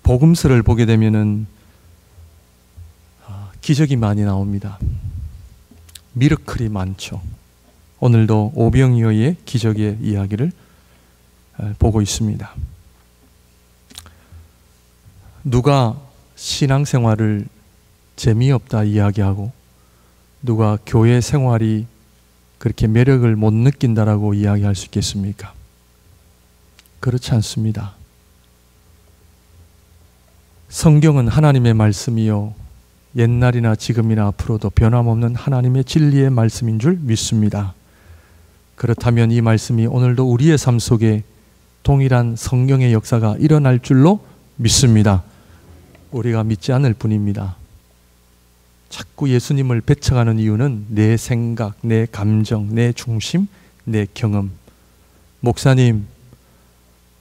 복음서를 보게 되면은 기적이 많이 나옵니다. 미러클이 많죠. 오늘도 오병이어의 기적의 이야기를 보고 있습니다. 누가 신앙생활을 재미없다 이야기하고 누가 교회 생활이 그렇게 매력을 못 느낀다라고 이야기할 수 있겠습니까? 그렇지 않습니다. 성경은 하나님의 말씀이요 옛날이나 지금이나 앞으로도 변함없는 하나님의 진리의 말씀인 줄 믿습니다. 그렇다면 이 말씀이 오늘도 우리의 삶 속에 동일한 성령의 역사가 일어날 줄로 믿습니다. 우리가 믿지 않을 뿐입니다. 자꾸 예수님을 배척하는 이유는 내 생각, 내 감정, 내 중심, 내 경험. 목사님,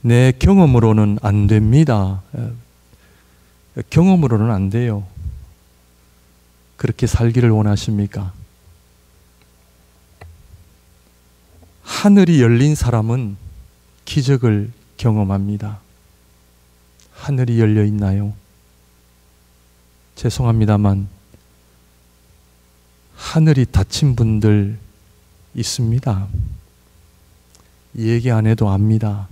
내 경험으로는 안 됩니다. 경험으로는 안 돼요. 그렇게 살기를 원하십니까? 하늘이 열린 사람은 기적을 경험합니다. 하늘이 열려 있나요? 죄송합니다만 하늘이 닫힌 분들 있습니다. 얘기 안 해도 압니다.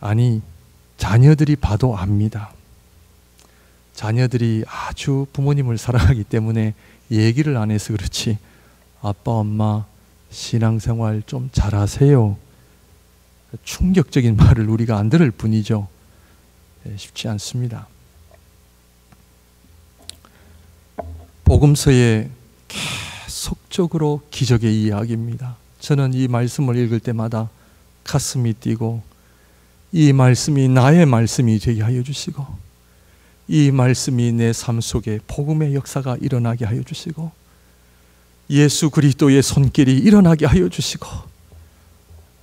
아니, 자녀들이 봐도 압니다. 자녀들이 아주 부모님을 사랑하기 때문에 얘기를 안 해서 그렇지 아빠, 엄마 신앙생활 좀 잘하세요. 충격적인 말을 우리가 안 들을 뿐이죠. 쉽지 않습니다. 복음서에 계속적으로 기적의 이야기입니다. 저는 이 말씀을 읽을 때마다 가슴이 뛰고 이 말씀이 나의 말씀이 되게 하여 주시고 이 말씀이 내 삶 속에 복음의 역사가 일어나게 하여 주시고 예수 그리스도의 손길이 일어나게 하여 주시고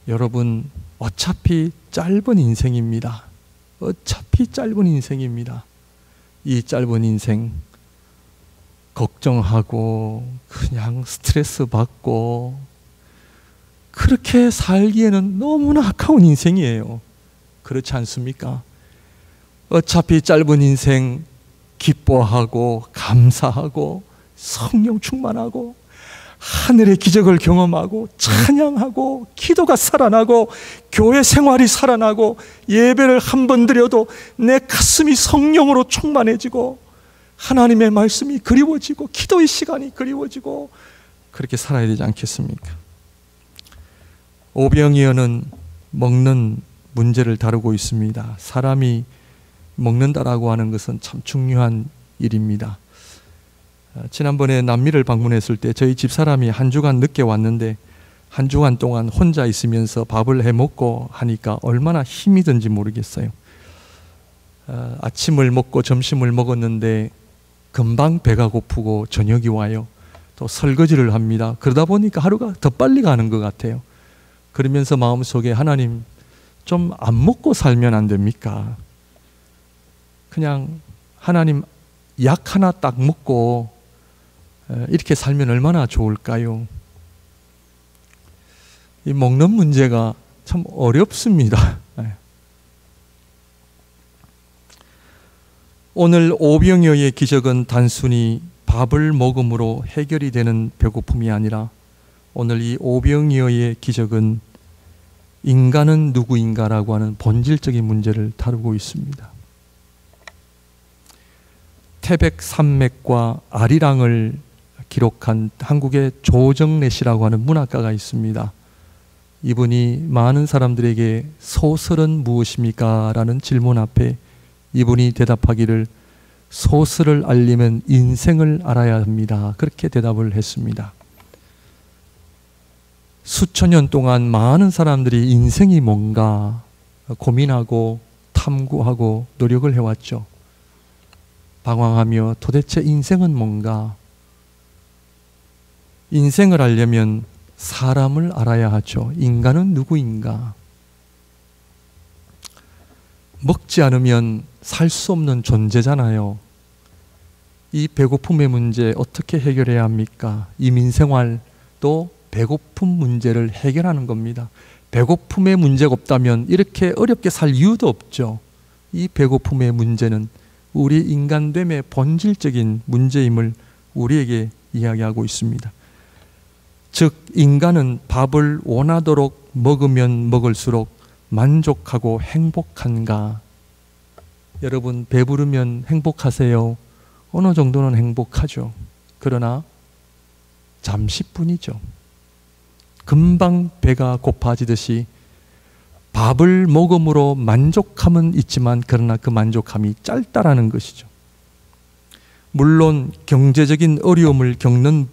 여러분 어차피 짧은 인생입니다. 어차피 짧은 인생입니다. 이 짧은 인생 걱정하고 그냥 스트레스 받고 그렇게 살기에는 너무나 아까운 인생이에요. 그렇지 않습니까? 어차피 짧은 인생 기뻐하고 감사하고 성령 충만하고 하늘의 기적을 경험하고 찬양하고 기도가 살아나고 교회 생활이 살아나고 예배를 한 번 드려도 내 가슴이 성령으로 충만해지고 하나님의 말씀이 그리워지고 기도의 시간이 그리워지고 그렇게 살아야 되지 않겠습니까? 오병이어는 먹는 문제를 다루고 있습니다. 사람이 먹는다라고 하는 것은 참 중요한 일입니다. 지난번에 남미를 방문했을 때 저희 집사람이 한 주간 늦게 왔는데 한 주간 동안 혼자 있으면서 밥을 해먹고 하니까 얼마나 힘이 든지 모르겠어요. 아침을 먹고 점심을 먹었는데 금방 배가 고프고 저녁이 와요. 또 설거지를 합니다. 그러다 보니까 하루가 더 빨리 가는 것 같아요. 그러면서 마음속에 하나님 좀 안 먹고 살면 안 됩니까? 그냥 하나님 약 하나 딱 먹고 이렇게 살면 얼마나 좋을까요? 이 먹는 문제가 참 어렵습니다. 오늘 오병이어의 기적은 단순히 밥을 먹음으로 해결이 되는 배고픔이 아니라 오늘 이 오병이어의 기적은 인간은 누구인가라고 하는 본질적인 문제를 다루고 있습니다. 태백산맥과 아리랑을 기록한 한국의 조정래시라고 하는 문학가가 있습니다. 이분이 많은 사람들에게 소설은 무엇입니까? 라는 질문 앞에 이분이 대답하기를 소설을 알려면 인생을 알아야 합니다. 그렇게 대답을 했습니다. 수천 년 동안 많은 사람들이 인생이 뭔가 고민하고 탐구하고 노력을 해왔죠. 방황하며 도대체 인생은 뭔가? 인생을 알려면 사람을 알아야 하죠. 인간은 누구인가? 먹지 않으면 살 수 없는 존재잖아요. 이 배고픔의 문제 어떻게 해결해야 합니까? 이민생활도 배고픔 문제를 해결하는 겁니다. 배고픔의 문제가 없다면 이렇게 어렵게 살 이유도 없죠. 이 배고픔의 문제는 우리 인간됨의 본질적인 문제임을 우리에게 이야기하고 있습니다. 즉 인간은 밥을 원하도록 먹으면 먹을수록 만족하고 행복한가? 여러분 배부르면 행복하세요? 어느 정도는 행복하죠. 그러나 잠시뿐이죠. 금방 배가 고파지듯이 밥을 먹음으로 만족함은 있지만 그러나 그 만족함이 짧다라는 것이죠. 물론 경제적인 어려움을 겪는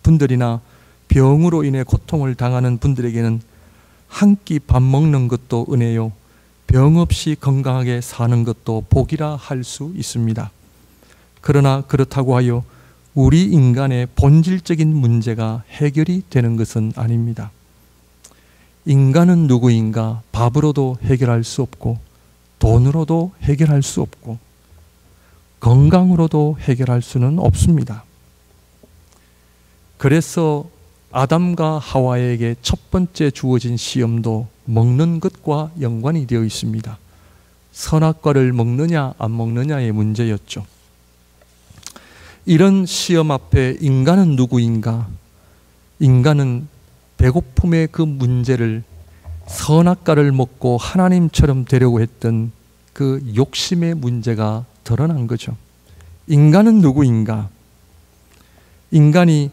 분들이나 병으로 인해 고통을 당하는 분들에게는 한 끼 밥 먹는 것도 은혜요, 병 없이 건강하게 사는 것도 복이라 할 수 있습니다. 그러나 그렇다고 하여 우리 인간의 본질적인 문제가 해결이 되는 것은 아닙니다. 인간은 누구인가? 밥으로도 해결할 수 없고 돈으로도 해결할 수 없고 건강으로도 해결할 수는 없습니다. 그래서 아담과 하와에게 첫 번째 주어진 시험도 먹는 것과 연관이 되어 있습니다. 선악과를 먹느냐 안 먹느냐의 문제였죠. 이런 시험 앞에 인간은 누구인가? 인간은 배고픔의 그 문제를 선악과를 먹고 하나님처럼 되려고 했던 그 욕심의 문제가 드러난 거죠. 인간은 누구인가? 인간이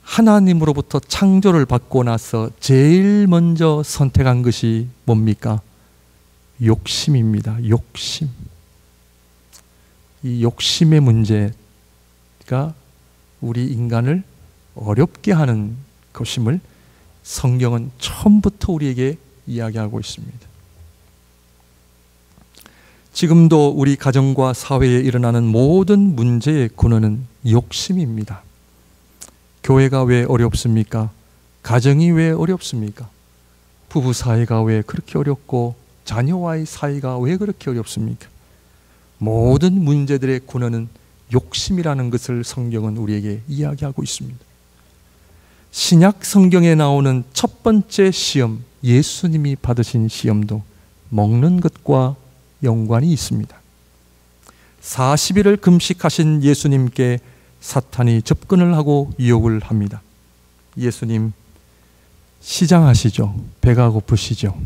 하나님으로부터 창조를 받고 나서 제일 먼저 선택한 것이 뭡니까? 욕심입니다. 욕심. 이 욕심의 문제가 우리 인간을 어렵게 하는 것임을 성경은 처음부터 우리에게 이야기하고 있습니다. 지금도 우리 가정과 사회에 일어나는 모든 문제의 근원은 욕심입니다. 교회가 왜 어렵습니까? 가정이 왜 어렵습니까? 부부 사이가 왜 그렇게 어렵고 자녀와의 사이가 왜 그렇게 어렵습니까? 모든 문제들의 근원은 욕심이라는 것을 성경은 우리에게 이야기하고 있습니다. 신약 성경에 나오는 첫 번째 시험, 예수님이 받으신 시험도 먹는 것과 연관이 있습니다. 40일을 금식하신 예수님께 사탄이 접근을 하고 유혹을 합니다. 예수님, 시장하시죠. 배가 고프시죠.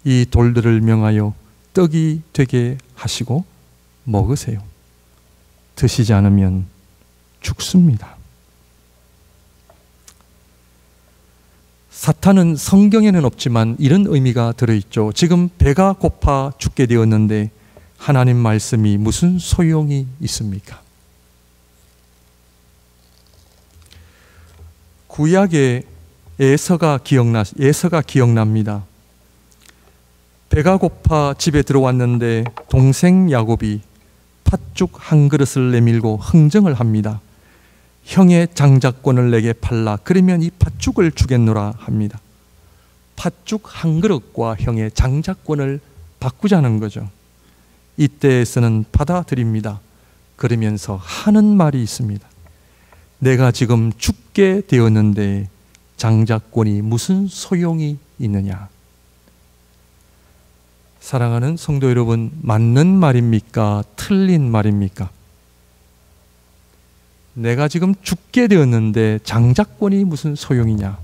이 돌들을 명하여 떡이 되게 하시고 먹으세요. 드시지 않으면 죽습니다. 사탄은 성경에는 없지만 이런 의미가 들어있죠. 지금 배가 고파 죽게 되었는데 하나님 말씀이 무슨 소용이 있습니까? 구약의 에서가 기억납니다. 배가 고파 집에 들어왔는데 동생 야곱이 팥죽 한 그릇을 내밀고 흥정을 합니다. 형의 장자권을 내게 팔라. 그러면 이 팥죽을 주겠노라 합니다. 팥죽 한 그릇과 형의 장자권을 바꾸자는 거죠. 이때에서는 받아들입니다. 그러면서 하는 말이 있습니다. 내가 지금 죽게 되었는데 장자권이 무슨 소용이 있느냐? 사랑하는 성도 여러분, 맞는 말입니까? 틀린 말입니까? 내가 지금 죽게 되었는데 장자권이 무슨 소용이냐?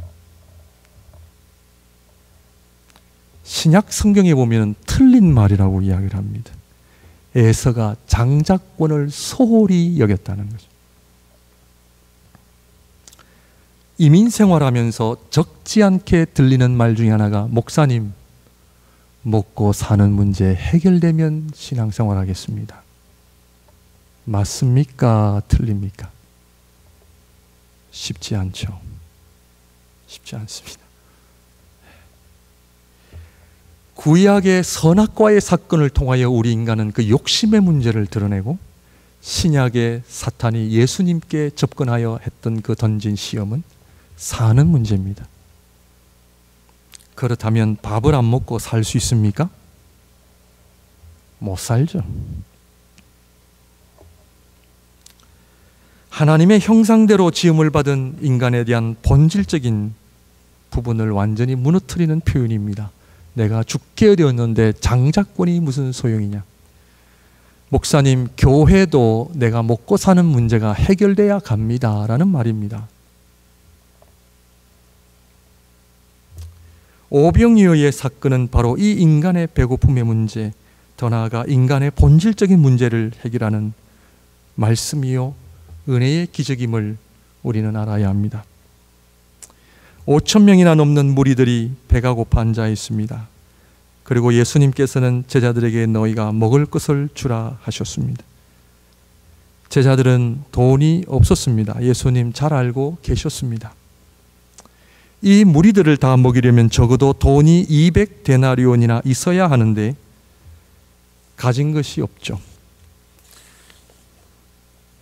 신약 성경에 보면 틀린 말이라고 이야기를 합니다. 에서가 장자권을 소홀히 여겼다는 거죠. 이민 생활하면서 적지 않게 들리는 말 중에 하나가, 목사님, 먹고 사는 문제 해결되면 신앙생활 하겠습니다. 맞습니까? 틀립니까? 쉽지 않죠. 쉽지 않습니다. 구약의 선악과의 사건을 통하여 우리 인간은 그 욕심의 문제를 드러내고, 신약의 사탄이 예수님께 접근하여 했던 그 던진 시험은 사는 문제입니다. 그렇다면 밥을 안 먹고 살 수 있습니까? 못 살죠. 하나님의 형상대로 지음을 받은 인간에 대한 본질적인 부분을 완전히 무너뜨리는 표현입니다. 내가 죽게 되었는데 장자권이 무슨 소용이냐. 목사님, 교회도 내가 먹고 사는 문제가 해결돼야 갑니다 라는 말입니다. 오병이어의 사건은 바로 이 인간의 배고픔의 문제, 더 나아가 인간의 본질적인 문제를 해결하는 말씀이요 은혜의 기적임을 우리는 알아야 합니다. 5,000명이나 넘는 무리들이 배가 고파 앉아 있습니다. 그리고 예수님께서는 제자들에게 너희가 먹을 것을 주라 하셨습니다. 제자들은 돈이 없었습니다. 예수님 잘 알고 계셨습니다. 이 무리들을 다 먹이려면 적어도 돈이 200데나리온이나 있어야 하는데 가진 것이 없죠.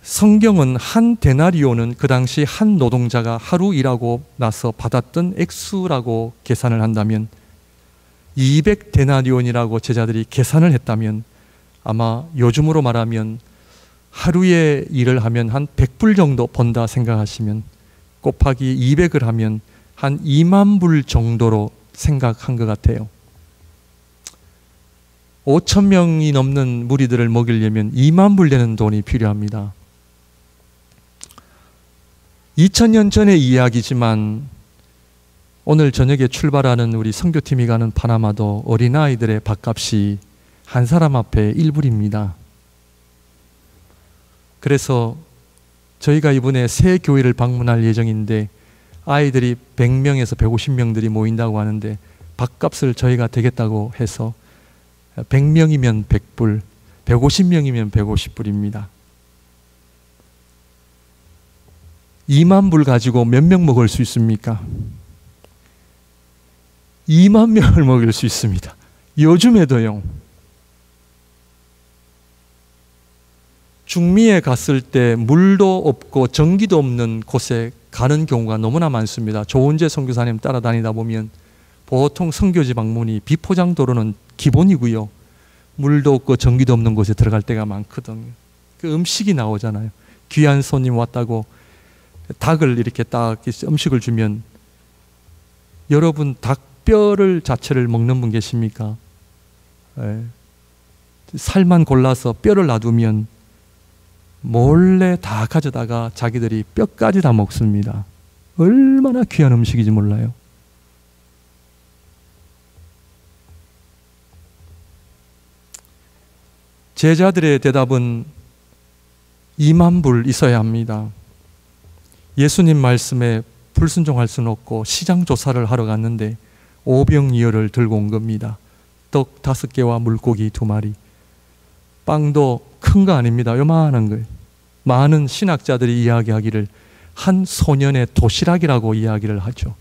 성경은 한 데나리온은 그 당시 한 노동자가 하루 일하고 나서 받았던 액수라고 계산을 한다면 200데나리온이라고 제자들이 계산을 했다면 아마 요즘으로 말하면 하루에 일을 하면 한 100불 정도 번다 생각하시면 곱하기 200을 하면 한 2만 불 정도로 생각한 것 같아요. 5,000명이 넘는 무리들을 먹이려면 2만 불 되는 돈이 필요합니다. 2000년 전의 이야기지만 오늘 저녁에 출발하는 우리 선교팀이 가는 파나마도 어린아이들의 밥값이 한 사람 앞에 1불입니다. 그래서 저희가 이번에 새 교회를 방문할 예정인데 아이들이 100명에서 150명들이 모인다고 하는데 밥값을 저희가 되겠다고 해서 100명이면 100불, 150명이면 150불입니다. 2만 불 가지고 몇 명 먹을 수 있습니까? 2만 명을 먹일 수 있습니다. 요즘에도요. 중미에 갔을 때 물도 없고 전기도 없는 곳에 가는 경우가 너무나 많습니다. 조은재 선교사님 따라다니다 보면 보통 선교지 방문이 비포장 도로는 기본이고요. 물도 없고 전기도 없는 곳에 들어갈 때가 많거든요. 그 음식이 나오잖아요. 귀한 손님 왔다고 닭을 이렇게 딱 음식을 주면 여러분 닭뼈를 자체를 먹는 분 계십니까? 네. 살만 골라서 뼈를 놔두면 몰래 다 가져다가 자기들이 뼈까지 다 먹습니다. 얼마나 귀한 음식인지 몰라요. 제자들의 대답은 2만 불 있어야 합니다. 예수님 말씀에 불순종할 수는 없고 시장 조사를 하러 갔는데 오병이어를 들고 온 겁니다. 떡 5개와 물고기 2마리. 빵도 큰 거 아닙니다. 요만한 거예요. 많은 신학자들이 이야기하기를 한 소년의 도시락이라고 이야기를 하죠.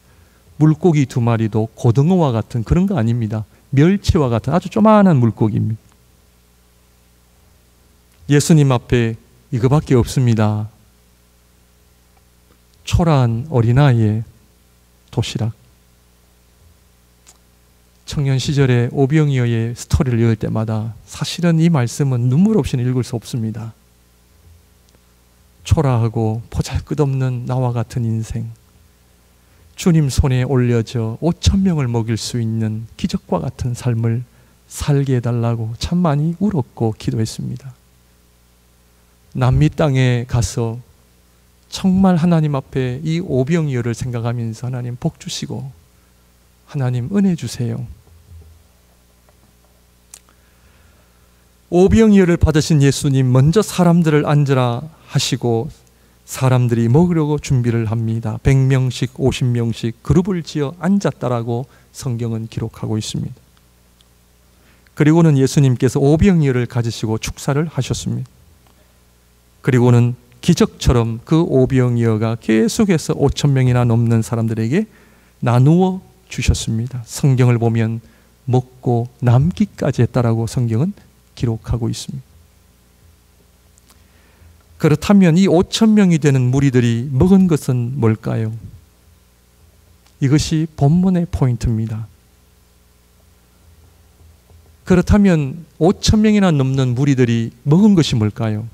물고기 2마리도 고등어와 같은 그런 거 아닙니다. 멸치와 같은 아주 조만한 물고기입니다. 예수님 앞에 이거밖에 없습니다. 초라한 어린아이의 도시락. 청년 시절에 오병이어의 스토리를 읽을 때마다 사실은 이 말씀은 눈물 없이는 읽을 수 없습니다. 초라하고 보잘것없는 나와 같은 인생, 주님 손에 올려져 5,000명을 먹일 수 있는 기적과 같은 삶을 살게 해달라고 참 많이 울었고 기도했습니다. 남미 땅에 가서 정말 하나님 앞에 이 오병이어를 생각하면서 하나님 복 주시고 하나님 은혜 주세요. 오병이어를 받으신 예수님 먼저 사람들을 앉으라 하시고 사람들이 먹으려고 준비를 합니다. 100명씩 50명씩 그룹을 지어 앉았다라고 성경은 기록하고 있습니다. 그리고는 예수님께서 오병이어를 가지시고 축사를 하셨습니다. 그리고는 기적처럼 그 오병이어가 계속해서 5,000명이나 넘는 사람들에게 나누어 주셨습니다. 성경을 보면 먹고 남기까지 했다라고 성경은 기록하고 있습니다. 그렇다면 이 5,000명이 되는 무리들이 먹은 것은 뭘까요? 이것이 본문의 포인트입니다. 그렇다면 5,000명이나 넘는 무리들이 먹은 것이 뭘까요?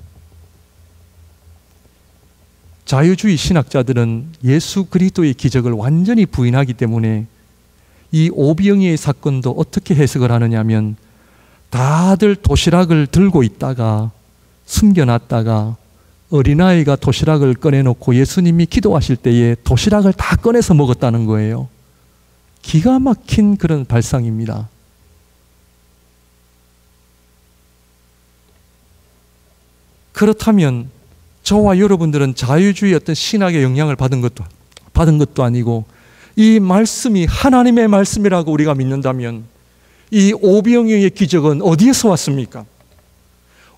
자유주의 신학자들은 예수 그리스도의 기적을 완전히 부인하기 때문에 이 오병이의 사건도 어떻게 해석을 하느냐면 다들 도시락을 들고 있다가 숨겨놨다가 어린아이가 도시락을 꺼내놓고 예수님이 기도하실 때에 도시락을 다 꺼내서 먹었다는 거예요. 기가 막힌 그런 발상입니다. 그렇다면 저와 여러분들은 자유주의 어떤 신학의 영향을 받은 것도 아니고 이 말씀이 하나님의 말씀이라고 우리가 믿는다면 이 오병이어의 기적은 어디에서 왔습니까?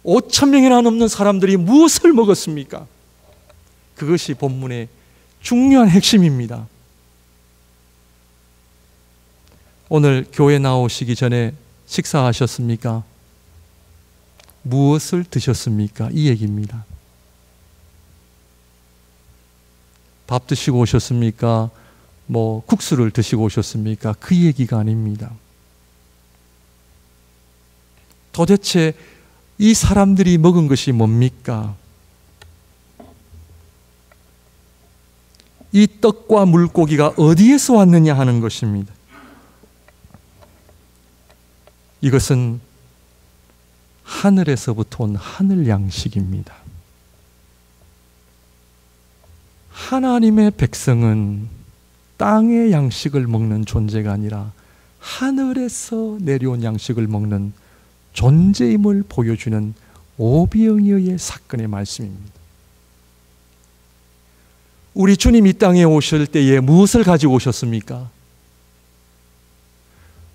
5,000명이나 넘는 사람들이 무엇을 먹었습니까? 그것이 본문의 중요한 핵심입니다. 오늘 교회 나오시기 전에 식사하셨습니까? 무엇을 드셨습니까? 이 얘기입니다. 밥 드시고 오셨습니까? 국수를 드시고 오셨습니까? 그 얘기가 아닙니다. 도대체 이 사람들이 먹은 것이 뭡니까? 이 떡과 물고기가 어디에서 왔느냐 하는 것입니다. 이것은 하늘에서부터 온 하늘 양식입니다. 하나님의 백성은 땅의 양식을 먹는 존재가 아니라 하늘에서 내려온 양식을 먹는 존재임을 보여주는 오병이어의 사건의 말씀입니다. 우리 주님 이 땅에 오실 때에 무엇을 가지고 오셨습니까?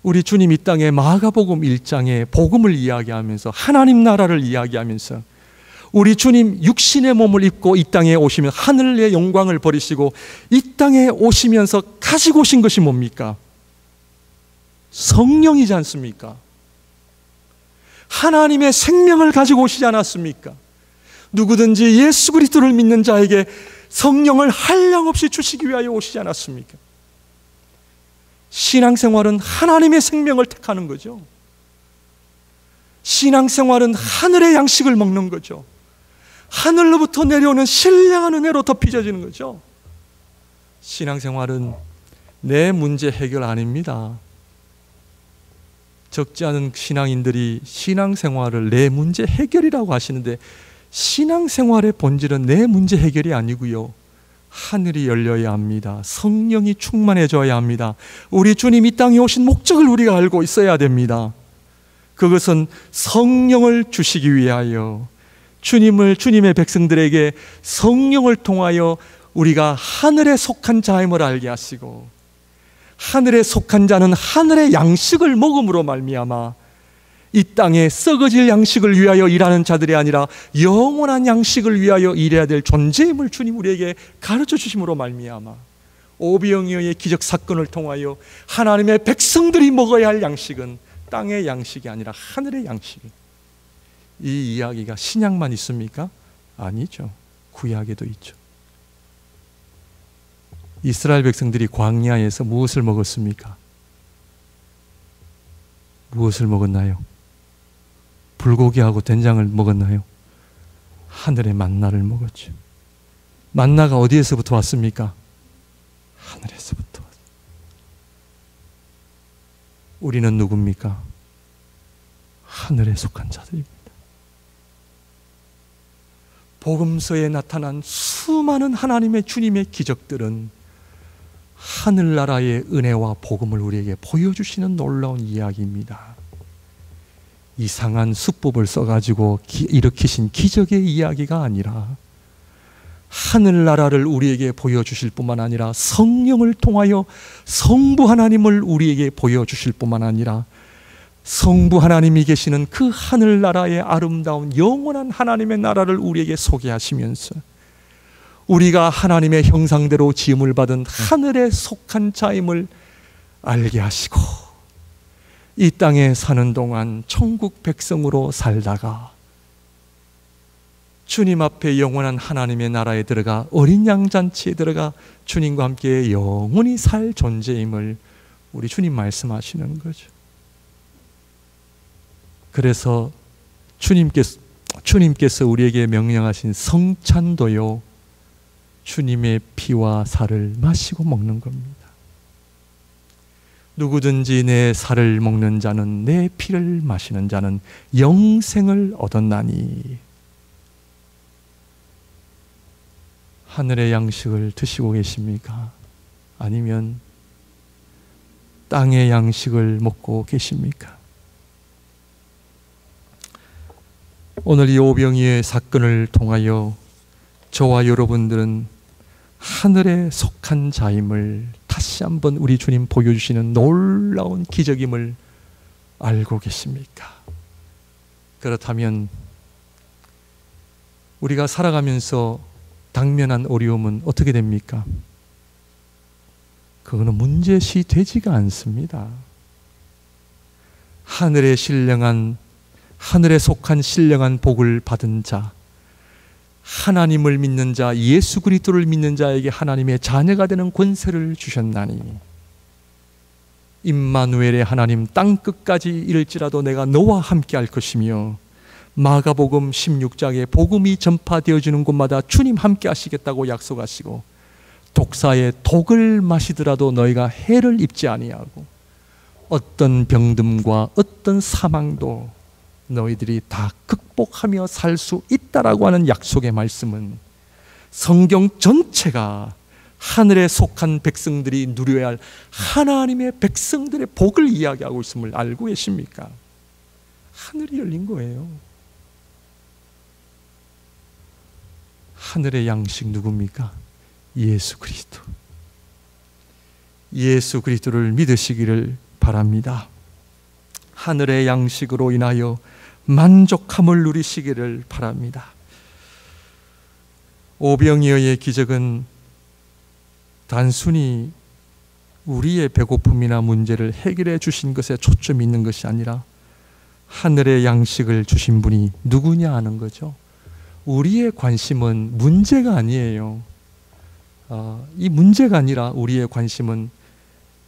우리 주님 이 땅에 마가복음 1장에 복음을 이야기하면서 하나님 나라를 이야기하면서 우리 주님 육신의 몸을 입고 이 땅에 오시면 하늘의 영광을 버리시고 이 땅에 오시면서 가지고 오신 것이 뭡니까? 성령이지 않습니까? 하나님의 생명을 가지고 오시지 않았습니까? 누구든지 예수 그리스도를 믿는 자에게 성령을 한량없이 주시기 위하여 오시지 않았습니까? 신앙생활은 하나님의 생명을 택하는 거죠. 신앙생활은 하늘의 양식을 먹는 거죠. 하늘로부터 내려오는 신령한 은혜로 덮여지는 거죠. 신앙생활은 내 문제 해결 아닙니다. 적지 않은 신앙인들이 신앙생활을 내 문제 해결이라고 하시는데 신앙생활의 본질은 내 문제 해결이 아니고요. 하늘이 열려야 합니다. 성령이 충만해져야 합니다. 우리 주님 이 땅에 오신 목적을 우리가 알고 있어야 됩니다. 그것은 성령을 주시기 위하여 주님의 백성들에게 성령을 통하여 우리가 하늘에 속한 자임을 알게 하시고 하늘에 속한 자는 하늘의 양식을 먹음으로 말미암아 이 땅에 썩어질 양식을 위하여 일하는 자들이 아니라 영원한 양식을 위하여 일해야 될 존재임을 주님 우리에게 가르쳐 주심으로 말미암아 오병이어의 기적 사건을 통하여 하나님의 백성들이 먹어야 할 양식은 땅의 양식이 아니라 하늘의 양식. 이 이야기가 신약만 있습니까? 아니죠. 구약에도 있죠. 이스라엘 백성들이 광야에서 무엇을 먹었습니까? 무엇을 먹었나요? 불고기하고 된장을 먹었나요? 하늘의 만나를 먹었죠. 만나가 어디에서부터 왔습니까? 하늘에서부터. 우리는 누굽니까? 하늘에 속한 자들입니다. 복음서에 나타난 수많은 하나님의 주님의 기적들은 하늘나라의 은혜와 복음을 우리에게 보여주시는 놀라운 이야기입니다. 이상한 수법을 써가지고 일으키신 기적의 이야기가 아니라 하늘나라를 우리에게 보여주실 뿐만 아니라 성령을 통하여 성부 하나님을 우리에게 보여주실 뿐만 아니라 성부 하나님이 계시는 그 하늘나라의 아름다운 영원한 하나님의 나라를 우리에게 소개하시면서 우리가 하나님의 형상대로 지음을 받은 하늘에 속한 자임을 알게 하시고 이 땅에 사는 동안 천국 백성으로 살다가 주님 앞에 영원한 하나님의 나라에 들어가 어린 양잔치에 들어가 주님과 함께 영원히 살 존재임을 우리 주님 말씀하시는 거죠. 그래서 주님께서 우리에게 명령하신 성찬도요 주님의 피와 살을 마시고 먹는 겁니다. 누구든지 내 살을 먹는 자는 내 피를 마시는 자는 영생을 얻었나니. 하늘의 양식을 드시고 계십니까? 아니면 땅의 양식을 먹고 계십니까? 오늘 이 오병이의 사건을 통하여 저와 여러분들은 하늘에 속한 자임을 다시 한번 우리 주님 보여주시는 놀라운 기적임을 알고 계십니까? 그렇다면 우리가 살아가면서 당면한 어려움은 어떻게 됩니까? 그거는 문제시 되지가 않습니다. 하늘에 속한 신령한 복을 받은 자, 하나님을 믿는 자, 예수 그리스도를 믿는 자에게 하나님의 자녀가 되는 권세를 주셨나니 임마누엘의 하나님, 땅끝까지 이를지라도 내가 너와 함께 할 것이며, 마가복음 16장에 복음이 전파되어지는 곳마다 주님 함께 하시겠다고 약속하시고, 독사의 독을 마시더라도 너희가 해를 입지 아니하고 어떤 병듦과 어떤 사망도 너희들이 다 극복하며 살 수 있다라고 하는 약속의 말씀은 성경 전체가 하늘에 속한 백성들이 누려야 할 하나님의 백성들의 복을 이야기하고 있음을 알고 계십니까? 하늘이 열린 거예요. 하늘의 양식 누굽니까? 예수 그리스도. 예수 그리스도를 믿으시기를 바랍니다. 하늘의 양식으로 인하여 만족함을 누리시기를 바랍니다. 오병이어의 기적은 단순히 우리의 배고픔이나 문제를 해결해 주신 것에 초점이 있는 것이 아니라 하늘의 양식을 주신 분이 누구냐 하는 거죠. 우리의 관심은 문제가 아니에요. 이 문제가 아니라 우리의 관심은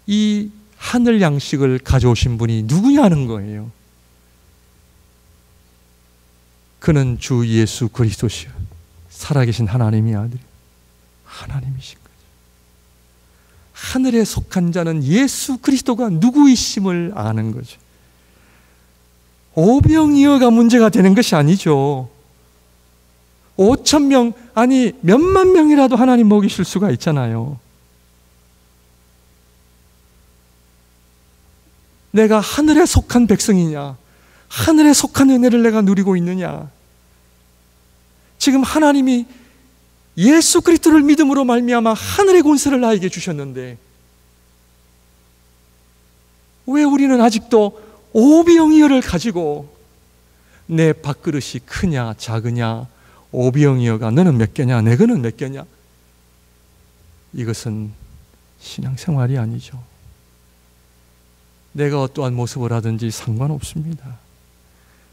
이 하늘 양식을 가져오신 분이 누구냐 하는 거예요. 그는 주 예수 그리스도시요, 살아계신 하나님의 아들, 하나님이신 거죠. 하늘에 속한 자는 예수 그리스도가 누구이심을 아는 거죠. 오병이어가 문제가 되는 것이 아니죠. 5,000명, 아니 몇만 명이라도 하나님 먹이실 수가 있잖아요. 내가 하늘에 속한 백성이냐, 하늘에 속한 은혜를 내가 누리고 있느냐. 지금 하나님이 예수 그리스도를 믿음으로 말미암아 하늘의 권세를 나에게 주셨는데 왜 우리는 아직도 오병이어를 가지고 내 밥그릇이 크냐 작으냐, 오병이어가 너는 몇 개냐 내 거는 몇 개냐, 이것은 신앙생활이 아니죠. 내가 어떠한 모습을 하든지 상관없습니다.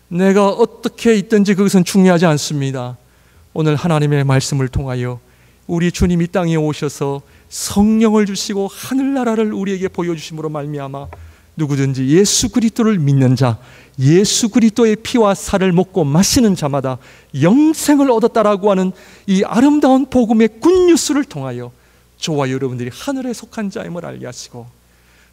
내가 어떻게 있든지 그것은 중요하지 않습니다. 오늘 하나님의 말씀을 통하여 우리 주님이 땅에 오셔서 성령을 주시고 하늘나라를 우리에게 보여주심으로 말미암아 누구든지 예수 그리스도를 믿는 자, 예수 그리스도의 피와 살을 먹고 마시는 자마다 영생을 얻었다라고 하는 이 아름다운 복음의 굿뉴스를 통하여 저와 여러분들이 하늘에 속한 자임을 알게 하시고,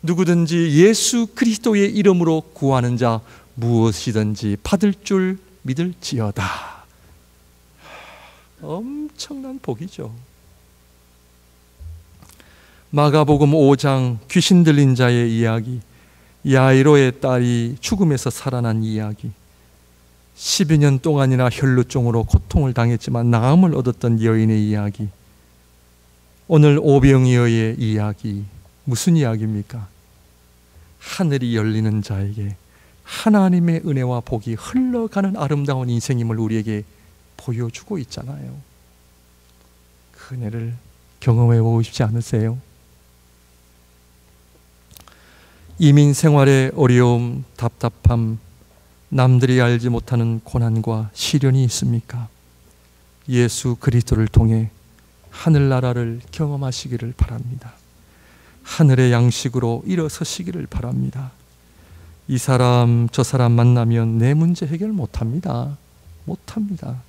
누구든지 예수 그리스도의 이름으로 구하는 자 무엇이든지 받을 줄 믿을지어다. 엄청난 복이죠. 마가복음 5장 귀신 들린 자의 이야기, 야이로의 딸이 죽음에서 살아난 이야기, 12년 년 동안이나 혈루증으로 고통을 당했지만 나음을 얻었던 여인의 이야기, 오늘 오병이어의 이야기, 무슨 이야기입니까? 하늘이 열리는 자에게 하나님의 은혜와 복이 흘러가는 아름다운 인생임을 우리에게 보여주고 있잖아요. 그 은혜를 경험해 보고 싶지 않으세요? 이민 생활의 어려움, 답답함, 남들이 알지 못하는 고난과 시련이 있습니까? 예수 그리스도를 통해 하늘나라를 경험하시기를 바랍니다. 하늘의 양식으로 일어서시기를 바랍니다. 이 사람 저 사람 만나면 내 문제 해결 못합니다. 못합니다.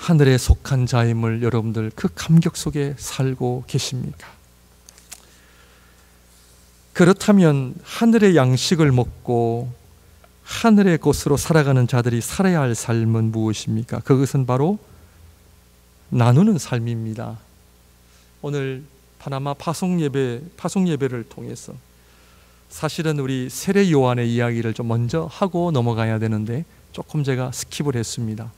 하늘에 속한 자임을 여러분들 그 감격 속에 살고 계십니까? 그렇다면 하늘의 양식을 먹고 하늘의 것으로 살아가는 자들이 살아야 할 삶은 무엇입니까? 그것은 바로 나누는 삶입니다. 오늘 파나마 파송 예배를 통해서 사실은 우리 세례 요한의 이야기를 좀 먼저 하고 넘어가야 되는데 조금 제가 스킵을 했습니다.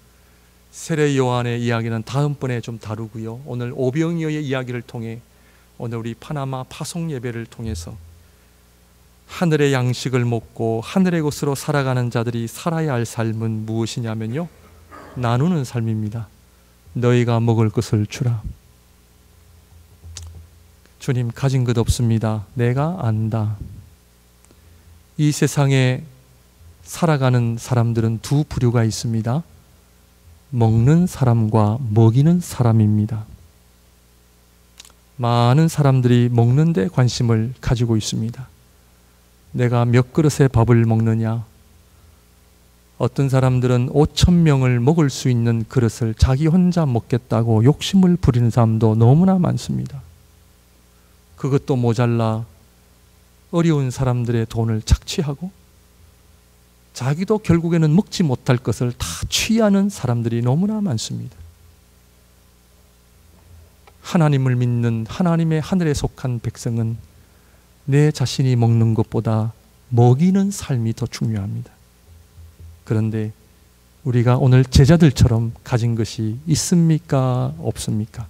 세례 요한의 이야기는 다음번에 좀 다루고요. 오늘 오병이어의 이야기를 통해 오늘 우리 파나마 파송 예배를 통해서 하늘의 양식을 먹고 하늘의 것으로 살아가는 자들이 살아야 할 삶은 무엇이냐면요, 나누는 삶입니다. 너희가 먹을 것을 주라. 주님, 가진 것 없습니다. 내가 안다. 이 세상에 살아가는 사람들은 두 부류가 있습니다. 먹는 사람과 먹이는 사람입니다. 많은 사람들이 먹는 데 관심을 가지고 있습니다. 내가 몇 그릇의 밥을 먹느냐, 어떤 사람들은 5,000명을 먹을 수 있는 그릇을 자기 혼자 먹겠다고 욕심을 부리는 사람도 너무나 많습니다. 그것도 모자라 어려운 사람들의 돈을 착취하고 자기도 결국에는 먹지 못할 것을 다 취하는 사람들이 너무나 많습니다. 하나님을 믿는 하나님의 하늘에 속한 백성은 내 자신이 먹는 것보다 먹이는 삶이 더 중요합니다. 그런데 우리가 오늘 제자들처럼 가진 것이 있습니까? 없습니까?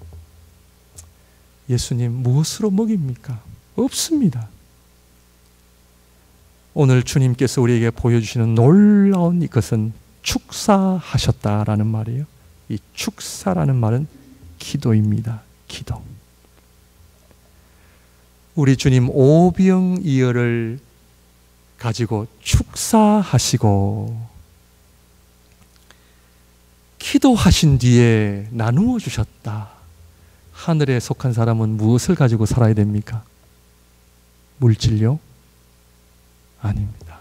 예수님, 무엇으로 먹입니까? 없습니다. 오늘 주님께서 우리에게 보여주시는 놀라운 이것은 축사하셨다라는 말이에요. 이 축사라는 말은 기도입니다. 기도. 우리 주님 오병이어를 가지고 축사하시고 기도하신 뒤에 나누어 주셨다. 하늘에 속한 사람은 무엇을 가지고 살아야 됩니까? 물질요? 아닙니다.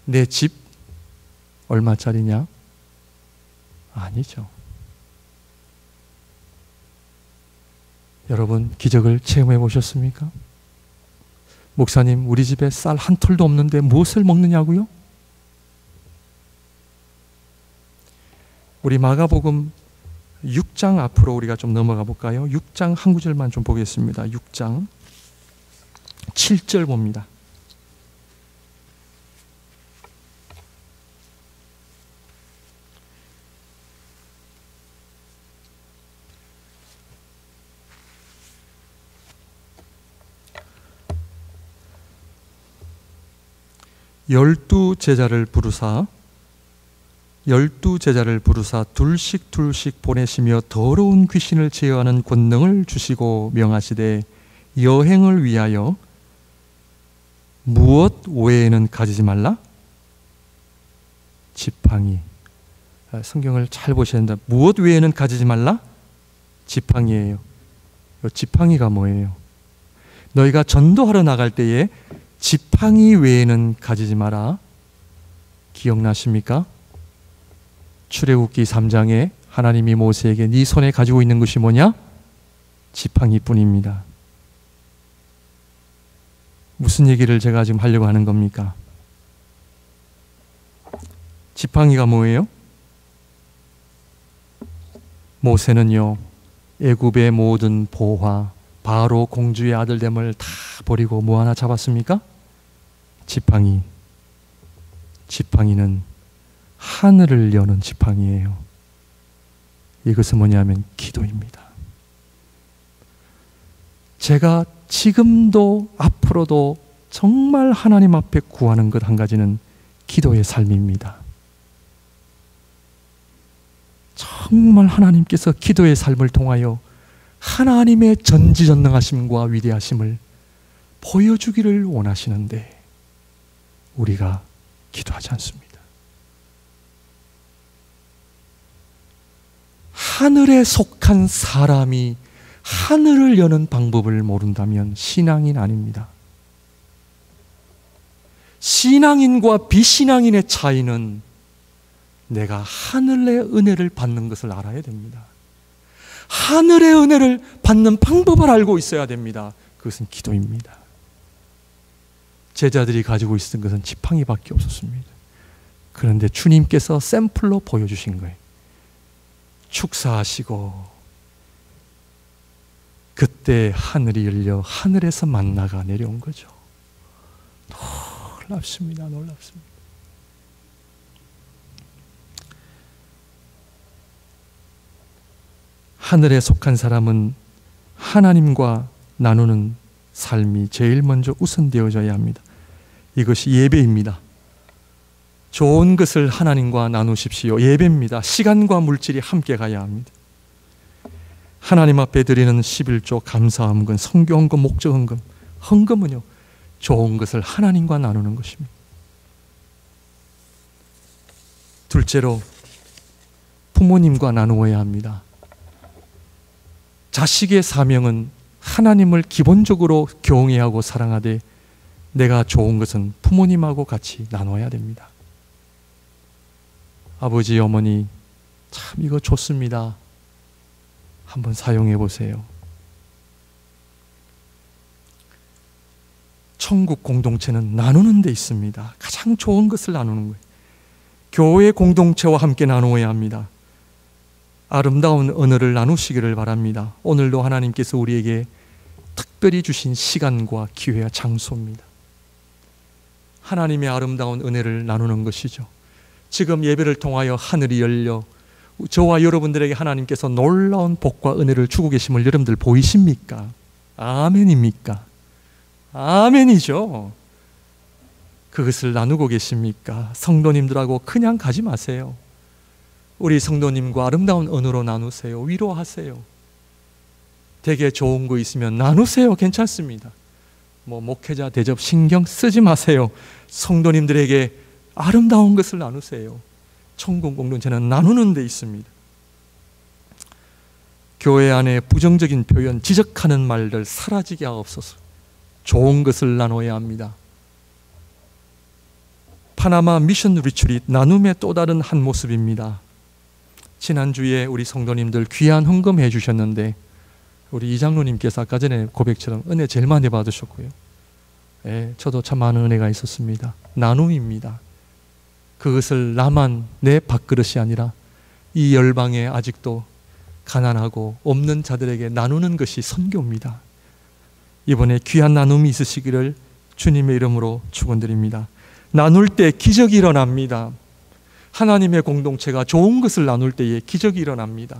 내 집 얼마짜리냐? 아니죠. 여러분, 기적을 체험해 보셨습니까? 목사님, 우리 집에 쌀 한 톨도 없는데 무엇을 먹느냐고요? 우리 마가복음 6장 앞으로 우리가 좀 넘어가 볼까요? 6장 한 구절만 좀 보겠습니다. 6장 7절 봅니다. 열두 제자를 부르사 둘씩 보내시며 더러운 귀신을 제어하는 권능을 주시고 명하시되 여행을 위하여 무엇 외에는 가지지 말라? 지팡이. 성경을 잘 보셔야 된다. 무엇 외에는 가지지 말라? 지팡이예요. 지팡이가 뭐예요? 너희가 전도하러 나갈 때에 지팡이 외에는 가지지 마라. 기억나십니까? 출애굽기 3장에 하나님이 모세에게 네 손에 가지고 있는 것이 뭐냐? 지팡이뿐입니다. 무슨 얘기를 제가 지금 하려고 하는 겁니까? 지팡이가 뭐예요? 모세는요, 애굽의 모든 보화, 바로 공주의 아들됨을 다 버리고 뭐 하나 잡았습니까? 지팡이. 지팡이는 하늘을 여는 지팡이예요. 이것은 뭐냐면 기도입니다. 제가 지금도 앞으로도 정말 하나님 앞에 구하는 것 한 가지는 기도의 삶입니다. 정말 하나님께서 기도의 삶을 통하여 하나님의 전지전능하심과 위대하심을 보여주기를 원하시는데 우리가 기도하지 않습니다. 하늘에 속한 사람이 하늘을 여는 방법을 모른다면 신앙인 아닙니다. 신앙인과 비신앙인의 차이는 내가 하늘의 은혜를 받는 것을 알아야 됩니다. 하늘의 은혜를 받는 방법을 알고 있어야 됩니다. 그것은 기도입니다. 제자들이 가지고 있었던 것은 지팡이밖에 없었습니다. 그런데 주님께서 샘플로 보여주신 거예요. 축사하시고 그때 하늘이 열려 하늘에서 만나가 내려온 거죠. 놀랍습니다. 놀랍습니다. 하늘에 속한 사람은 하나님과 나누는 삶이 제일 먼저 우선되어져야 합니다. 이것이 예배입니다. 좋은 것을 하나님과 나누십시오. 예배입니다. 시간과 물질이 함께 가야 합니다. 하나님 앞에 드리는 11조 감사헌금, 성교헌금, 목적헌금, 헌금은요, 좋은 것을 하나님과 나누는 것입니다. 둘째로 부모님과 나누어야 합니다. 자식의 사명은 하나님을 기본적으로 경외하고 사랑하되 내가 좋은 것은 부모님하고 같이 나눠야 됩니다. 아버지, 어머니, 참 이거 좋습니다. 한번 사용해 보세요. 천국 공동체는 나누는 데 있습니다. 가장 좋은 것을 나누는 거예요. 교회 공동체와 함께 나누어야 합니다. 아름다운 언어를 나누시기를 바랍니다. 오늘도 하나님께서 우리에게 특별히 주신 시간과 기회와 장소입니다. 하나님의 아름다운 은혜를 나누는 것이죠. 지금 예배를 통하여 하늘이 열려 저와 여러분들에게 하나님께서 놀라운 복과 은혜를 주고 계심을 여러분들 보이십니까? 아멘입니까? 아멘이죠. 그것을 나누고 계십니까? 성도님들하고 그냥 가지 마세요. 우리 성도님과 아름다운 언어로 나누세요. 위로하세요. 되게 좋은 거 있으면 나누세요. 괜찮습니다. 목회자 대접 신경 쓰지 마세요. 성도님들에게 아름다운 것을 나누세요. 천국 공동체는 나누는 데 있습니다. 교회 안에 부정적인 표현, 지적하는 말들 사라지게 하옵소서. 좋은 것을 나눠야 합니다. 파나마 미션 리트릿 나눔의 또 다른 한 모습입니다. 지난주에 우리 성도님들 귀한 헌금해 주셨는데 우리 이장로님께서 아까 전에 고백처럼 은혜 제일 많이 받으셨고요. 저도 참 많은 은혜가 있었습니다. 나눔입니다. 그것을 나만 내 밥그릇이 아니라 이 열방에 아직도 가난하고 없는 자들에게 나누는 것이 선교입니다. 이번에 귀한 나눔이 있으시기를 주님의 이름으로 축원드립니다. 나눌 때 기적이 일어납니다. 하나님의 공동체가 좋은 것을 나눌 때에 기적이 일어납니다.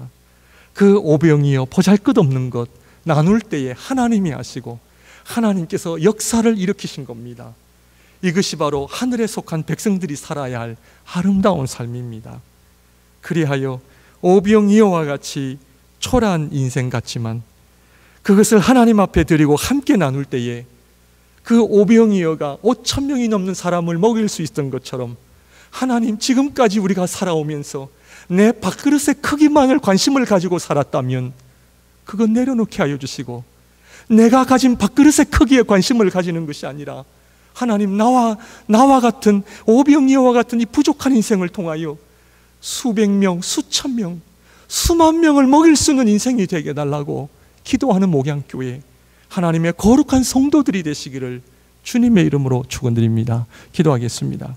그 오병이어 보잘것없는 것 나눌 때에 하나님이 하시고 하나님께서 역사를 일으키신 겁니다. 이것이 바로 하늘에 속한 백성들이 살아야 할 아름다운 삶입니다. 그리하여 오병이어와 같이 초라한 인생 같지만 그것을 하나님 앞에 드리고 함께 나눌 때에 그 오병이어가 5,000명이 넘는 사람을 먹일 수 있었던 것처럼 하나님, 지금까지 우리가 살아오면서 내 밥그릇의 크기만을 관심을 가지고 살았다면 그건 내려놓게 하여 주시고 내가 가진 밥그릇의 크기에 관심을 가지는 것이 아니라 하나님, 나와 같은 오병이어와 같은 이 부족한 인생을 통하여 수백 명, 수천 명, 수만 명을 먹일 수 있는 인생이 되게 해달라고 기도하는 목양교회 하나님의 거룩한 성도들이 되시기를 주님의 이름으로 축원드립니다. 기도하겠습니다.